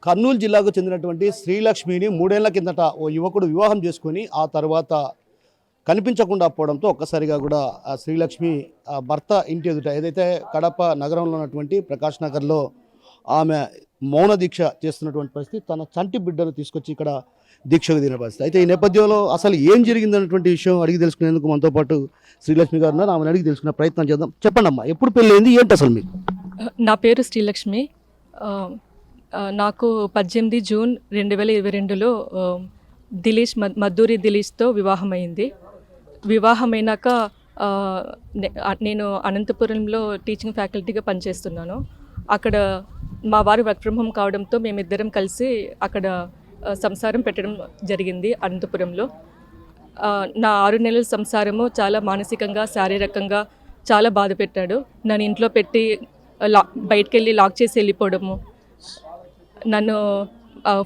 కర్నూలు జిల్లాకు చెందినటువంటి శ్రీలక్ష్మిని 3 ఏళ్ల కిందట ఓ యువకుడు వివాహం చేసుకొని ఆ తర్వాత కనిపించకుండా పోవడంతో ఒక్కసారిగా కూడా ఆ శ్రీలక్ష్మి భర్త ఇంటి ఎదుట ఏదైతే కడప నగరంలో ఉన్నటువంటి ప్రకాష్ నగర్లో ఆమె మౌన దీక్ష చేస్తున్నటువంటి పరిస్థితి, తన చంటి బిడ్డను తీసుకొచ్చి ఇక్కడ దీక్షకు దిగిన పరిస్థితి. అయితే ఈ నేపథ్యంలో అసలు ఏం జరిగిందన్నటువంటి విషయం అడిగి తెలుసుకునేందుకు మనతో పాటు శ్రీలక్ష్మి గారు ఉన్నారు. ఆమెను అడిగి తెలుసుకునే ప్రయత్నం చేద్దాం. చెప్పండి అమ్మా, ఎప్పుడు పెళ్ళైంది, ఏంటి అసలు మీకు? నా పేరు శ్రీలక్ష్మి. నాకు 18 జూన్ 2022లో మద్దూరి దిలీష్తో వివాహమైంది. వివాహమైనాక నేను అనంతపురంలో టీచింగ్ ఫ్యాకల్టీగా పనిచేస్తున్నాను. అక్కడ మా వారు వర్క్ ఫ్రమ్ హోమ్ కావడంతో మేమిద్దరం కలిసి అక్కడ సంసారం పెట్టడం జరిగింది అనంతపురంలో. నా 6 నెలల సంసారము చాలా మానసికంగా, శారీరకంగా చాలా బాధ పెట్టాడు. నన్ను ఇంట్లో పెట్టి బయటికి వెళ్ళి లాక్ చేసి వెళ్ళిపోవడము, నన్ను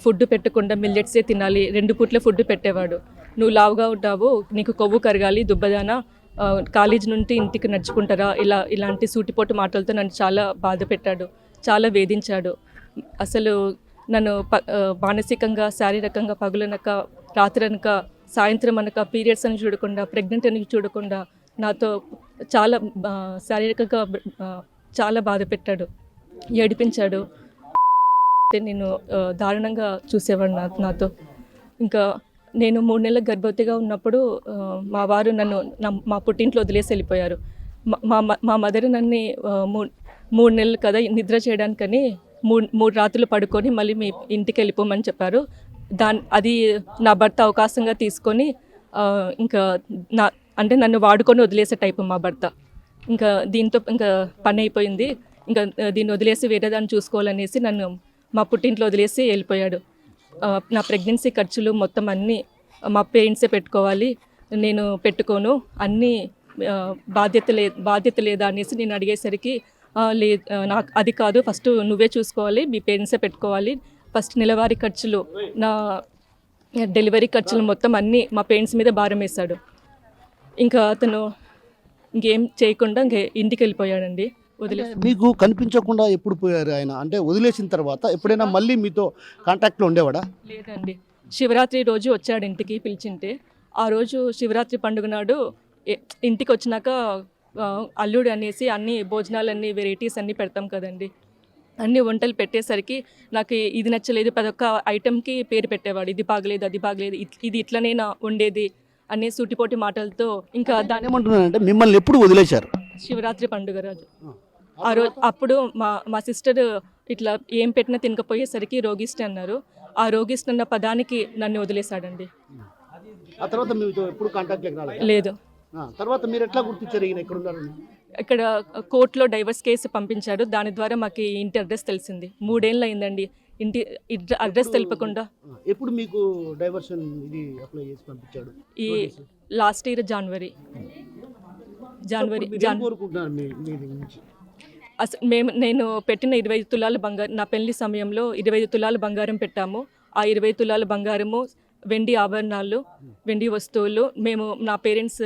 ఫుడ్ పెట్టకుండా మిల్లెట్సే తినాలి, 2 పూట్ల ఫుడ్ పెట్టేవాడు. నువ్వు లావుగా ఉంటావు, నీకు కొవ్వు కరగాలి, దుబ్బదానా, కాలేజ్ నుండి ఇంటికి నడుచుకుంటారా, ఇలాంటి సూటిపోటు మాటలతో నన్ను చాలా బాధ పెట్టాడు, చాలా వేధించాడు. అసలు నన్ను మానసికంగా, శారీరకంగా పగులనక, రాత్రనక, సాయంత్రం అనక, పీరియడ్స్ అని చూడకుండా, ప్రెగ్నెంట్ అని చూడకుండా నాతో చాలా శారీరకంగా చాలా బాధ పెట్టాడు, ఏడిపించాడు. నేను దారుణంగా చూసేవాడు నాతో. ఇంకా నేను 3 నెలల గర్భవతిగా ఉన్నప్పుడు మా వారు నన్ను మా పుట్టింట్లో వదిలేసి వెళ్ళిపోయారు. మా మదర్ నన్ను 3 నెలలు కదా నిద్ర చేయడానికని 3 రాత్రులు పడుకొని మళ్ళీ మీ ఇంటికి వెళ్ళిపోమని చెప్పారు. అది నా భర్త అవకాశంగా తీసుకొని ఇంకా నన్ను వాడుకొని వదిలేసే టైపు మా భర్త. ఇంకా దీంతో ఇంకా పని అయిపోయింది, ఇంకా దీన్ని వదిలేసి వేరే దాన్ని చూసుకోవాలనేసి నన్ను మా పుట్టింట్లో వదిలేసి వెళ్ళిపోయాడు. నా ప్రెగ్నెన్సీ ఖర్చులు మొత్తం అన్నీ మా పేరెంట్సే పెట్టుకోవాలి, నేను పెట్టుకోను, అన్నీ బాధ్యత లేదా అనేసి నేను అడిగేసరికి నాకు అది కాదు, ఫస్ట్ నువ్వే చూసుకోవాలి, మీ పేరెంట్సే పెట్టుకోవాలి, ఫస్ట్ నెలవారీ ఖర్చులు, నా డెలివరీ ఖర్చులు మొత్తం అన్నీ మా పేరెంట్స్ మీద భారం వేశాడు. ఇంకా అతను ఇంకేం చేయకుండా ఇంటికి వెళ్ళిపోయాడండి. మీకు కనిపించకుండా ఎప్పుడు పోయారు ఆయన? అంటే వదిలేసిన తర్వాత ఎప్పుడైనా మళ్ళీ మీతో కాంటాక్ట్లో ఉండేవాడా? లేదండి. శివరాత్రి రోజు వచ్చాడు ఇంటికి పిలిచింటే. ఆ రోజు శివరాత్రి పండుగ నాడు ఇంటికి వచ్చినాక అల్లుడు అనేసి అన్ని భోజనాలన్నీ వెరైటీస్ అన్నీ పెడతాం కదండి, అన్ని వంటలు పెట్టేసరికి నాకు ఇది నచ్చలేదు, ప్రతి ఒక్క ఐటెంకి పేరు పెట్టేవాడు. ఇది బాగలేదు, అది బాగలేదు, ఇది ఇట్లనేనా ఉండేది అనే సూటిపోటి మాటలతో. ఇంకా దాన్ని ఏమంటున్నానంటే మిమ్మల్ని ఎప్పుడు వదిలేశారు? శివరాత్రి పండుగ రోజు. ఆ రోజు అప్పుడు మా సిస్టర్ ఇట్లా ఏం పెట్టినా తినకపోయేసరికి రోగిష్టి అన్నారు. ఆ రోగిష్టి అన్న పదానికి నన్ను వదిలేశాడండి. ఆ తర్వాత మీతో ఎప్పుడు కాంటాక్ట్ లేదు. తర్వాత మీరు ఎట్లా గుర్తించారు ఈయన ఎక్కడ ఉన్నారు? ఇక్కడ కోర్టులో డైవర్స్ కేసు పంపించాడు, దాని ద్వారా మాకు ఇంటి అడ్రస్ తెలిసింది. 3 ఏళ్ళు అయిందండి ఇంటి అడ్రస్ తెలిపకుండా. ఎప్పుడు మీకు డైవర్షన్ ఇది అప్లై చేసి పంపించాడు? ఈ లాస్ట్ ఇయర్ జనవరి. అసలు నేను పెట్టిన 25 తులాల బంగారం, నా పెళ్లి సమయంలో 25 తులాల బంగారం పెట్టాము. ఆ 20 తులాల బంగారము, వెండి ఆభరణాలు, వెండి వస్తువులు, నా పేరెంట్స్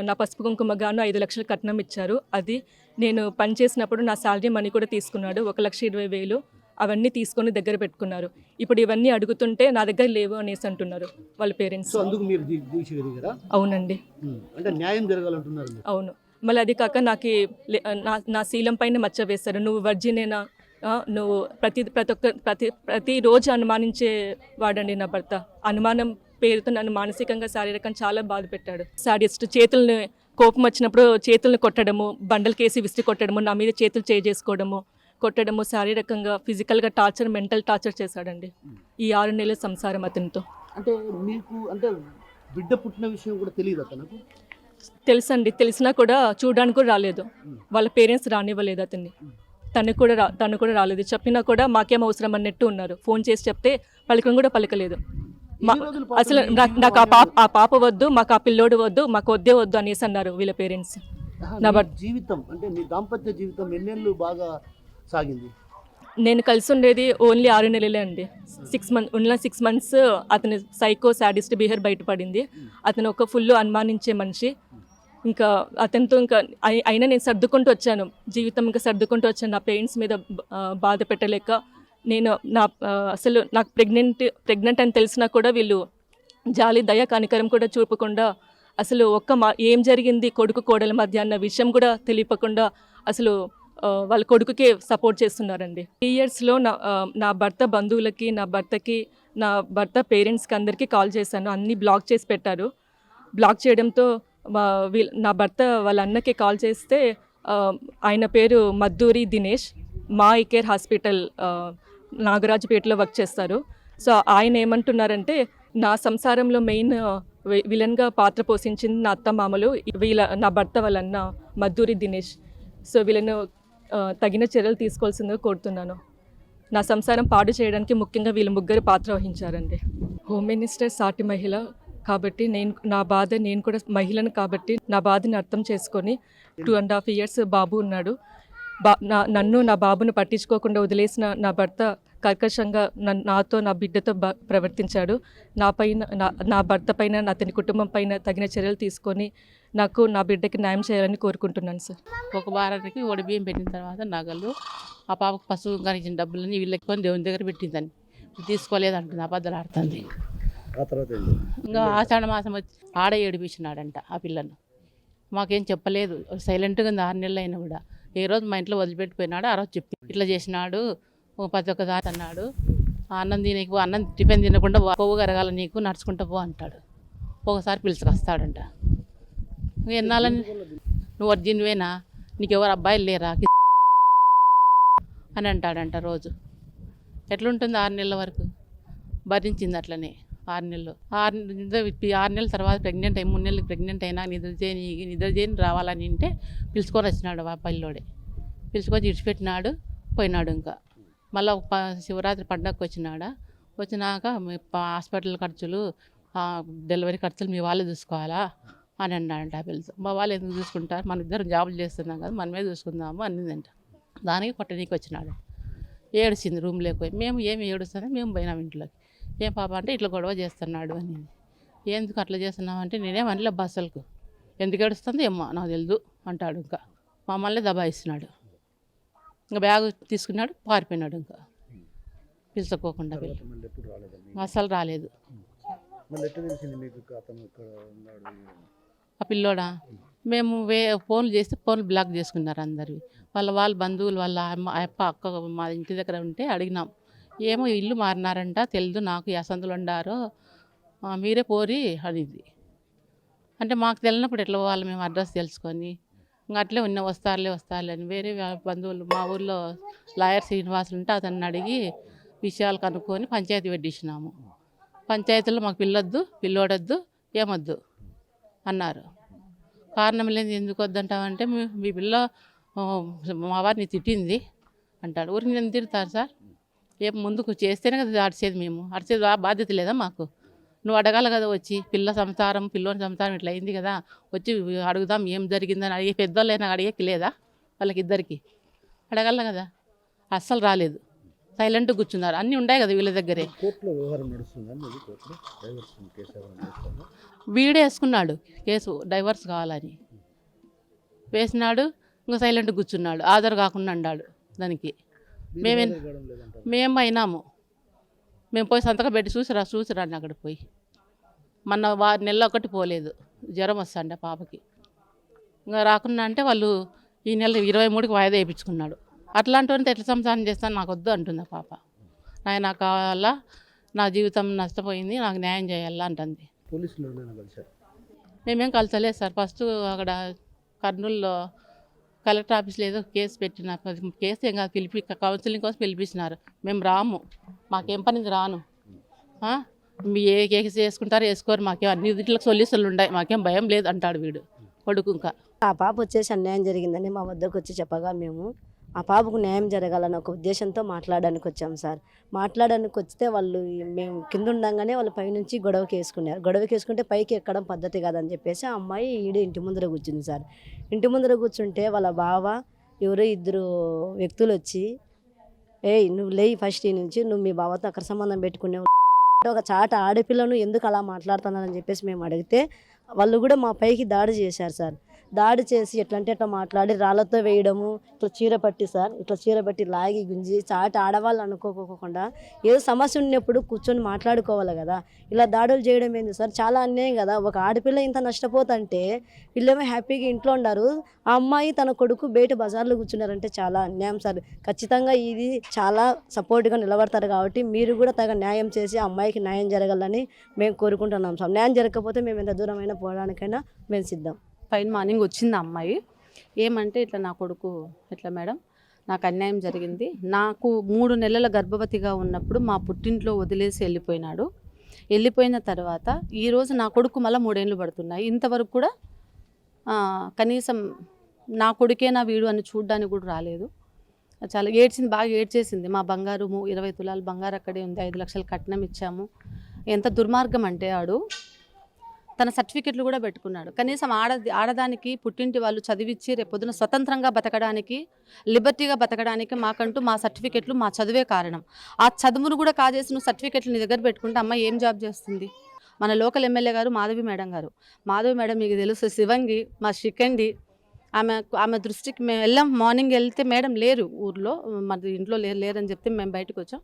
నా పసుపు కుంకుమగాను 5 లక్షలు కట్నం ఇచ్చారు. అది నేను పనిచేసినప్పుడు నా శాలరీ మనీ కూడా తీసుకున్నాడు, 1,20,000. అవన్నీ తీసుకొని దగ్గర పెట్టుకున్నారు. ఇప్పుడు ఇవన్నీ అడుగుతుంటే నా దగ్గర లేవు అనేసి అంటున్నారు వాళ్ళ పేరెంట్స్. అవునండి. అంటే న్యాయం జరగాలంటున్నారు. అవును. మళ్ళీ అది కాక నాకు నా శీలం పైన మచ్చ వేస్తారు. నువ్వు వర్జినేనా, నువ్వు ప్రతిరోజు అనుమానించే వాడండి నా భర్త. అనుమానం పేరుతో నన్ను మానసికంగా, శారీరకంగా చాలా బాధ పెట్టాడు. సాడిస్ట్. చేతుల్ని కోపం వచ్చినప్పుడు చేతుల్ని కొట్టడము, బండలకేసి విసిరి కొట్టడము, నా మీద చేతులు చేసుకోవడము, కొట్టడము, శారీరకంగా, ఫిజికల్గా టార్చర్, మెంటల్ టార్చర్ చేశాడండి ఈ 6 నెలల సంసారం అతనితో. అంటే మీకు అంటే బిడ్డ పుట్టిన విషయం కూడా తెలియదు అతనికి? తెలుసండి. తెలిసినా కూడా చూడడానికి కూడా రాలేదు. వాళ్ళ పేరెంట్స్ రానివ్వలేదు అతన్ని. తను కూడా రాలేదు. చెప్పినా కూడా మాకేం అవసరం అన్నట్టు ఉన్నారు. ఫోన్ చేసి చెప్తే పలకడం కూడా పలకలేదు. అసలు నాకు ఆ పాప వద్దు, మాకు ఆ పిల్లోడు వద్దు, మాకు వద్దే వద్దు అనేసి అన్నారు వీళ్ళ పేరెంట్స్. నా జీవితం అంటే మీ దాంపత్య జీవితం ఎన్నేళ్ళు బాగా సాగింది? నేను కలిసి ఉండేది ఓన్లీ 6 నెలలే అండి. 6 మంత్స్ అతని సైకో సాడిస్ట్ బిహేవియర్ బయటపడింది. అతను ఒక ఫుల్ అనుమానించే మనిషి. ఇంకా అతనితో అయినా నేను సర్దుకుంటూ వచ్చాను, జీవితం ఇంకా సర్దుకుంటూ వచ్చాను. నా పేరెంట్స్ మీద బాధ పెట్టలేక నేను అసలు నాకు ప్రెగ్నెంట్ అని తెలిసినా కూడా వీళ్ళు జాలి దయ కనికరం కూడా చూపకుండా అసలు ఏం జరిగింది కొడుకు కోడల మధ్య అన్న విషయం కూడా తెలియకుండా అసలు వాళ్ళ కొడుకుకే సపోర్ట్ చేస్తున్నారండి. 3 ఇయర్స్లో నా భర్త బంధువులకి, నా భర్త పేరెంట్స్కి అందరికీ కాల్ చేశాను. అన్నీ బ్లాక్ చేసి పెట్టారు. బ్లాక్ చేయడంతో నా భర్త వాళ్ళ అన్నకి కాల్ చేస్తే ఆయన పేరు మద్దూరి దినేష్, మా కేర్ హాస్పిటల్ నాగరాజుపేటలో వర్క్ చేస్తారు. సో ఆయన ఏమంటున్నారంటే నా సంసారంలో మెయిన్ విలన్గా పాత్ర పోషించింది నా అత్త మామలు, నా భర్త వాళ్ళన్న మద్దూరి దినేష్. సో వీళ్ళను తగిన చర్యలు తీసుకోవాల్సిందిగా కోరుతున్నాను. నా సంసారం పాడు చేయడానికి ముఖ్యంగా వీళ్ళు ముగ్గురు పాత్ర వహించారండి. హోమ్ మినిస్టర్ సాటి మహిళ కాబట్టి నేను కూడా మహిళను కాబట్టి నా బాధని అర్థం చేసుకొని 2.5 ఇయర్స్ బాబు ఉన్నాడు. నన్ను నా బాబును పట్టించుకోకుండా వదిలేసిన నా భర్త కర్కశంగా నాతో నా బిడ్డతో ప్రవర్తించాడు. నా భర్త పైన అతని కుటుంబం పైన తగిన చర్యలు తీసుకొని నాకు నా బిడ్డకి న్యాయం చేయాలని కోరుకుంటున్నాను సార్. ఒక వారానికి బియ్యం పెట్టిన తర్వాత నగలు, ఆ పాపకు పశువు కనిచ్చిన డబ్బులని వీళ్ళకి కొని దేవుని దగ్గర పెట్టిందని తీసుకోలేదంటుంది, అబద్ధాలు ఆడుతుంది. ఇంకా ఆషాఢ మాసం వచ్చి ఆడ ఏడిపించినాడంట ఆ పిల్లను. మాకేం చెప్పలేదు, సైలెంట్గా 6 నెలలు అయినా కూడా. ఏ రోజు మా ఇంట్లో వదిలిపెట్టిపోయినాడు, ఆ రోజు చెప్పి ఇట్లా చేసినాడు, ప్రతి ఒక్కసారి అన్నాడు, అన్నం టిఫిన్ తినకుండా కొవ్వు కరగాల నీకు, నడుచుకుంటా పో అంటాడు. ఒకసారి పిలుచుకొస్తాడంట. ఎన్నాళ్ళని నువ్వు అర్జునువేనా, నీకెవరు అబ్బాయిలు లేరా అని అంటాడంట రోజు. ఎట్లుంటుంది 6 నెలల వరకు భరించింది అట్లనే. 6 నెలలు 6 నెలల తర్వాత ప్రెగ్నెంట్ అయ్యి 3 నెలలకు ప్రెగ్నెంట్ అయినా నిద్ర చేయని రావాలని అంటే పిలుచుకొని వచ్చినాడు ఆ పల్లెలోడే. పిలుచుకొని ఇడిచిపెట్టినాడు, పోయినాడు. ఇంకా మళ్ళీ శివరాత్రి పండగకి వచ్చినాక హాస్పిటల్ ఖర్చులు, డెలివరీ ఖర్చులు మీ వాళ్ళే చూసుకోవాలా అని అన్నాడంట ఆ పిల్లలు. మా వాళ్ళు ఎందుకు చూసుకుంటారు, మన ఇద్దరు జాబులు చేస్తున్నాం కదా, మనమే చూసుకుందాము అనిందంట. దానికి కొట్టనీకి వచ్చినాడు. ఏడిచింది రూమ్ లేకపోయి. మేము ఏమి ఏడుస్తుంది, మేము పోయినాం ఇంట్లోకి. ఏం పాప అంటే ఇట్లా గొడవ చేస్తున్నాడు అని. ఎందుకు అట్లా చేస్తున్నామంటే నేనేమనలే బస్సులకు, ఎందుకు ఏడుస్తుంది ఏమో నాకు తెలియదు అంటాడు. ఇంకా మమ్మల్ని దబాయిస్తున్నాడు. ఇంకా బ్యాగ్ తీసుకున్నాడు, పారిపోయినాడు. ఇంకా పిలుచుకోకుండా అసలు రాలేదు. ఆ పిల్లోడా మేము ఫోన్లు చేస్తే ఫోన్లు బ్లాక్ చేసుకున్నారు అందరివి. వాళ్ళ బంధువులు, వాళ్ళ అక్క మా ఇంటి దగ్గర ఉంటే అడిగినాం. ఏమో ఇల్లు మారినారంట, తెలియదు నాకు, యసంతులు ఉండారో, మీరే పోరి అనేది. అంటే మాకు తెలియనప్పుడు ఎట్లా పోవాలి మేము అడ్రస్ తెలుసుకొని. ఇంకా అట్లే వస్తారులే అని వేరే బంధువులు మా ఊర్లో లాయర్ శ్రీనివాసులు ఉంటే అతన్ని అడిగి విషయాలు కనుక్కొని పంచాయతీ పెట్టించినాము. పంచాయతీలో మాకు పిల్లోడొద్దు ఏమొద్దు అన్నారు. కారణం లేదు, ఎందుకు వద్దంటామంటే మీ పిల్ల మా వారిని తిట్టింది అంటాడు. ఊరికి నేను తిడతారు సార్, ఏ ముందుకు చేస్తేనే కదా అడిచేది, మేము అడిచేది బాధ్యత లేదా మాకు? నువ్వు అడగాల కదా వచ్చి, పిల్లోని సంసారం ఇట్లా అయింది కదా, వచ్చి అడుగుదాం ఏం జరిగిందని అడిగే పెద్దోళ్ళైనా అడిగేకి లేదా? వాళ్ళకి ఇద్దరికి అడగాల కదా. అస్సలు రాలేదు, సైలెంట్గా కూర్చున్నారు. అన్నీ ఉన్నాయి కదా వీళ్ళ దగ్గరే. వీడే వేసుకున్నాడు కేసు, డైవర్స్ కావాలని వేసినాడు. ఇంకా సైలెంట్గా కూర్చున్నాడు, ఆధార్ కాకుండా అన్నాడు దానికి. మేము అయినాము, మేము పోయి సంతకం పెట్టి చూసిరాని అక్కడికి పోయి. మొన్న నెల ఒకటి పోలేదు, జ్వరం వస్తాండే పాపకి. ఇంకా రాకుండా అంటే వాళ్ళు ఈ నెల 23కి వాయిదా వేయించుకున్నాడు. అట్లాంటి వారితో ఎట్లా సంసారం చేస్తాను, నాకు వద్దు అంటుంది ఆ పాప. నాకు కావాలా, నా జీవితం నష్టపోయింది, నాకు న్యాయం చేయాలా అంటుంది. మేమేం కలిసలేదు సార్. ఫస్ట్ అక్కడ కర్నూలులో కలెక్టర్ ఆఫీస్లో ఏదో కేసు పెట్టిన, కేసు ఏం కాదు, కౌన్సిలింగ్ కోసం పిలిపించినారు. మేము రాము, మాకేం పనిది రాను. మీ ఏ కేసు వేసుకుంటారో వేసుకోరు, మాకేం అన్ని దీంట్లో సొల్యూషన్లు ఉన్నాయి, మాకేం భయం లేదు అంటాడు వీడు కొడుకు. ఇంకా ఆ పాప వచ్చేసి అన్యాయం జరిగిందని మా వద్దకు వచ్చి చెప్పగా మేము ఆ పాపకు న్యాయం జరగాలని ఒక ఉద్దేశంతో మాట్లాడడానికి వచ్చాం సార్. మాట్లాడడానికి వస్తే వాళ్ళు మేము కింద ఉండగానే వాళ్ళు పైనుంచి గొడవకి వేసుకుంటే పైకి ఎక్కడం పద్ధతి కాదని చెప్పేసి ఆ అమ్మాయి ఇంటి ముందర కూర్చుంది సార్. ఇంటి ముందర కూర్చుంటే వాళ్ళ బావ ఎవరో 2 వ్యక్తులు వచ్చి, నువ్వు లేయి ఫస్ట్ ఈ నుంచి, నువ్వు మీ బావతో అక్కడ సంబంధం పెట్టుకునే ఒక చాట ఆడపిల్లను ఎందుకు అలా మాట్లాడుతున్నారని చెప్పేసి మేము అడిగితే వాళ్ళు కూడా మా పైకి దాడి చేశారు సార్. దాడి చేసి ఎట్లా అంటే అట్లా మాట్లాడి రాళ్ళతో వేయడము, ఇట్లా చీర పట్టి సార్, ఇట్లా చీర పట్టి లాగి గుంజి చాటి ఆడవాళ్ళు అనుకోకుండా ఏదో సమస్య ఉన్నప్పుడు కూర్చొని మాట్లాడుకోవాలి కదా. ఇలా దాడులు చేయడం ఏంది సార్, చాలా అన్యాయం కదా. ఒక ఆడపిల్ల ఇంత నష్టపోతుంటే వీళ్ళేమో హ్యాపీగా ఇంట్లో ఉన్నారు, ఆ అమ్మాయి తన కొడుకు బయట బజార్లో కూర్చున్నారంటే చాలా అన్యాయం సార్. ఖచ్చితంగా ఇది చాలా సపోర్ట్గా నిలబడతారు కాబట్టి మీరు కూడా తగ న్యాయం చేసి ఆ అమ్మాయికి న్యాయం జరగాలని మేము కోరుకుంటున్నాం సార్. న్యాయం జరగకపోతే మేము ఎంత దూరమైనా పోవడానికైనా మేము సిద్ధం. పైన మార్నింగ్ వచ్చింది ఆ అమ్మాయి, ఏమంటే ఇట్లా నా కొడుకు ఇట్లా మేడం నాకు అన్యాయం జరిగింది, నాకు 3 నెలల గర్భవతిగా ఉన్నప్పుడు మా పుట్టింట్లో వదిలేసి వెళ్ళిపోయినాడు, వెళ్ళిపోయిన తర్వాత ఈరోజు నా కొడుకు మళ్ళీ 3 ఏళ్ళు పడుతున్నాయి, ఇంతవరకు కూడా కనీసం నా కొడుకేనా వీడు అని చూడడానికి కూడా రాలేదు. చాలా ఏడ్చింది, బాగా ఏడ్చేసింది. మా బంగారు 20 తులాలు బంగారు అక్కడే ఉంది, 5 లక్షలు కట్నం ఇచ్చాము. ఎంత దుర్మార్గం అంటే ఆడు తన సర్టిఫికెట్లు కూడా పెట్టుకున్నాడు. కనీసం ఆడదానికి పుట్టింటి వాళ్ళు చదివిచ్చి రేపొద్దున స్వతంత్రంగా బతకడానికి, లిబర్టీగా బతకడానికి మాకంటూ మా సర్టిఫికెట్లు, మా చదువే కారణం. ఆ చదువును కూడా కాజేసి నువ్వు సర్టిఫికెట్లు నీ దగ్గర పెట్టుకుంటే అమ్మ ఏం జాబ్ చేస్తుంది? మన లోకల్ ఎమ్మెల్యే గారు మాధవి మేడం గారు, మాధవి మేడం మీకు తెలుసు, శివంగి మా శిఖండి, ఆమె దృష్టికి మేము వెళ్ళాం. మార్నింగ్ వెళ్తే మేడం లేరు ఊర్లో, మరి ఇంట్లో లేరని చెప్తే మేము బయటకు వచ్చాం.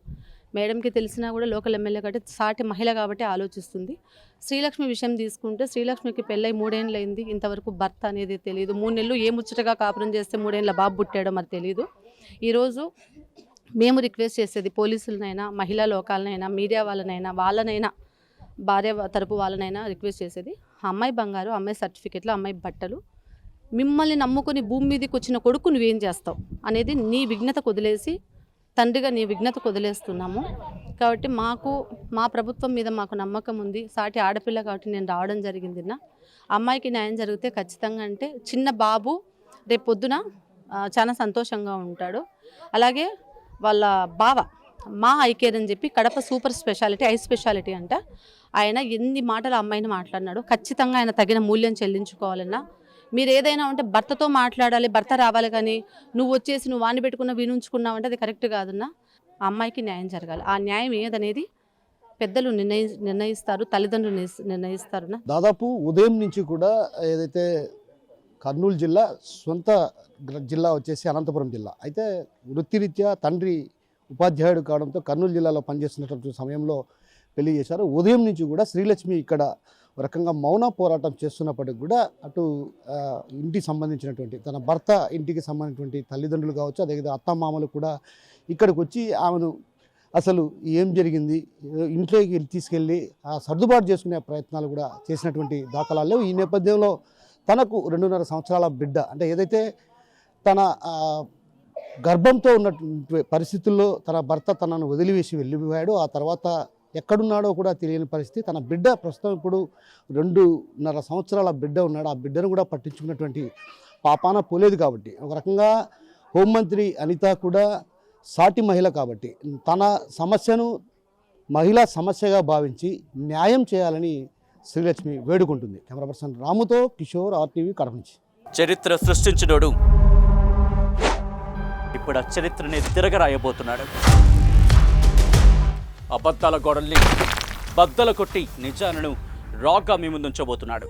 మేడంకి తెలిసినా కూడా లోకల్ ఎమ్మెల్యే కాబట్టి సాటి మహిళ కాబట్టి ఆలోచిస్తుంది. శ్రీలక్ష్మి విషయం తీసుకుంటే శ్రీలక్ష్మికి పెళ్ళై 3 ఏళ్ళు అయింది, ఇంతవరకు భర్త అనేది తెలియదు. 3 నెలలు ఏ ముచ్చటగా కాపురం చేస్తే 3 ఏళ్ళ బాబు పుట్టాడో మరి తెలియదు. ఈరోజు మేము రిక్వెస్ట్ చేసేది పోలీసులనైనా, మహిళా లోకాలనైనా, మీడియా వాళ్ళనైనా భార్య తరపు వాళ్ళనైనా రిక్వెస్ట్ చేసేది, అమ్మాయి బంగారు, అమ్మాయి సర్టిఫికెట్లు, అమ్మాయి బట్టలు, మిమ్మల్ని నమ్ముకొని భూమి మీదకి వచ్చిన కొడుకు నువ్వేం చేస్తావు అనేది నీ విఘ్నతకు వదిలేసి, తండ్రిగా నీ విఘ్నతకు వదిలేస్తున్నాము. కాబట్టి మా ప్రభుత్వం మీద మాకు నమ్మకం ఉంది. సాటి ఆడపిల్ల కాబట్టి నేను రావడం జరిగింది. అమ్మాయికి న్యాయం జరిగితే ఖచ్చితంగా అంటే చిన్న బాబు రేపు పొద్దున చాలా సంతోషంగా ఉంటాడు. అలాగే వాళ్ళ బావ మా ఐకేర్ అని చెప్పి Kadapa super speciality, I speciality అంట, ఆయన ఎన్ని మాటలు అమ్మాయిని మాట్లాడినాడు. ఖచ్చితంగా ఆయన తగిన మూల్యం చెల్లించుకోవాలన్నా. మీరు ఏదైనా ఉంటే భర్తతో మాట్లాడాలి, భర్త రావాలి, కానీ నువ్వు వచ్చేసి నువ్వు వాణి పెట్టుకున్న వీణుంచుకున్నావు అంటే అది కరెక్ట్ కాదన్నా. ఆ అమ్మాయికి న్యాయం జరగాలి. ఆ న్యాయం ఏదనేది పెద్దలు నిర్ణయిస్తారు, తల్లిదండ్రులు నిర్ణయిస్తారు. దాదాపు ఉదయం నుంచి కూడా ఏదైతే కర్నూలు జిల్లా సొంత జిల్లా వచ్చేసి అనంతపురం జిల్లా, అయితే వృత్తిరీత్యా తండ్రి ఉపాధ్యాయుడు కావడంతో కర్నూలు జిల్లాలో పనిచేస్తున్నటువంటి సమయంలో పెళ్లి చేశారు. ఉదయం నుంచి కూడా శ్రీలక్ష్మి ఇక్కడ ఒక రకంగా మౌన పోరాటం చేస్తున్నప్పటికి కూడా అటు ఇంటికి సంబంధించినటువంటి తన భర్త ఇంటికి సంబంధించినటువంటి తల్లిదండ్రులు కావచ్చు, అదేవిధంగా అత్తమామలు కూడా ఇక్కడికి వచ్చి ఆమెను అసలు ఏం జరిగింది ఇంట్లోకి తీసుకెళ్ళి సర్దుబాటు చేసుకునే ప్రయత్నాలు కూడా చేసినటువంటి దాఖలాలు లేవు. ఈ నేపథ్యంలో తనకు 2.5 సంవత్సరాల బిడ్డ, అంటే ఏదైతే తన గర్భంతో ఉన్నటువంటి పరిస్థితుల్లో తన భర్త తనను వదిలివేసి వెళ్ళిపోయాడు, ఆ తర్వాత ఎక్కడున్నాడో కూడా తెలియని పరిస్థితి. తన బిడ్డ ప్రస్తుతం ఇప్పుడు 2.5 సంవత్సరాల బిడ్డ ఉన్నాడు. ఆ బిడ్డను కూడా పట్టించుకున్నటువంటి పాపాన పోలేదు. కాబట్టి ఒక రకంగా హోంమంత్రి అనిత కూడా సాటి మహిళ కాబట్టి తన సమస్యను మహిళా సమస్యగా భావించి న్యాయం చేయాలని శ్రీలక్ష్మి వేడుకుంటుంది. కెమెరా పర్సన్ రాముతో కిషోర్, RTV, కడప నుంచి. చరిత్ర సృష్టించినోడు ఇప్పుడు ఆ చరిత్రని తిరగరాయబోతున్నాడు. అబద్ధాల గోడల్ని బద్దలు కొట్టి నిజాలను రాగా మీ ముందుంచబోతున్నాడు.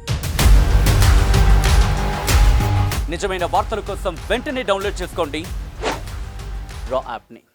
నిజమైన వార్తల కోసం వెంటనే డౌన్లోడ్ చేసుకోండి రా యాప్ని.